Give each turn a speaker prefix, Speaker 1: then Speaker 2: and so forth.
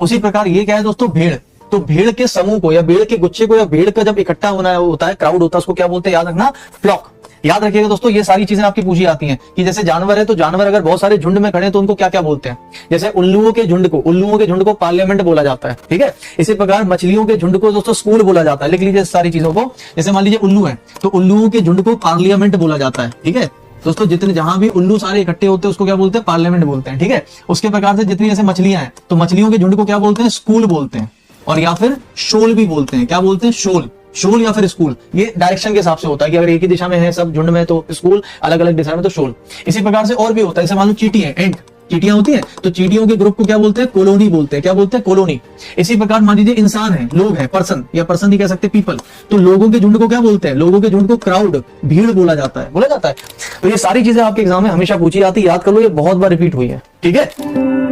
Speaker 1: उसी प्रकार ये क्या है दोस्तों, भेड़। तो भेड़ के समूह को या भेड़ के गुच्छे को या भेड़ का जब इकट्ठा होना होता है, क्राउड होता है, उसको क्या बोलते हैं, याद रखना, फ्लॉक। याद रखिएगा दोस्तों, ये सारी चीजें आपकी पूछी आती हैं कि जैसे जानवर है तो जानवर अगर बहुत सारे झुंड में खड़े हैं तो उनको क्या क्या बोलते हैं। जैसे उल्लुओं के झुंड को पार्लियामेंट बोला जाता है, ठीक है। इसी प्रकार मछलियों के झुंड को दोस्तों स्कूल बोला जाता है। लिख लीजिए सारी चीजों को। जैसे मान लीजिए उल्लू है तो उल्लुओं के झुंड को पार्लियामेंट बोला जाता है, ठीक है दोस्तों। जितने जहां भी उल्लू सारे इकट्ठे होते हैं उसको क्या बोलते हैं, पार्लियामेंट बोलते हैं, ठीक है। उसके प्रकार से जितनी जैसे मछलियां हैं तो मछलियों के झुंड को क्या बोलते हैं, स्कूल बोलते हैं, और या फिर शोल भी बोलते हैं। क्या बोलते हैं, शोल, शोल या फिर स्कूल। ये डायरेक्शन के हिसाब से होता है कि अगर एक ही दिशा में है सब झुंड में तो स्कूल, अलग अलग दिशा में तो शोल। इसी प्रकार से और भी होता है, जैसे मान लो चींटी है, एंट, चींटियां होती हैं तो चींटियों के ग्रुप को क्या बोलते हैं, कॉलोनी बोलते हैं। क्या बोलते हैं, कॉलोनी। इसी प्रकार मान लीजिए इंसान है, लोग है, पर्सन, या पर्सन नहीं कह सकते, पीपल, तो लोगों के झुंड को क्या बोलते हैं, लोगों के झुंड को क्राउड, भीड़ बोला जाता है, बोला जाता है। तो ये सारी चीजें आपके एग्जाम में हमेशा पूछी जाती है, याद कर लो, ये बहुत बार रिपीट हुई है, ठीक है।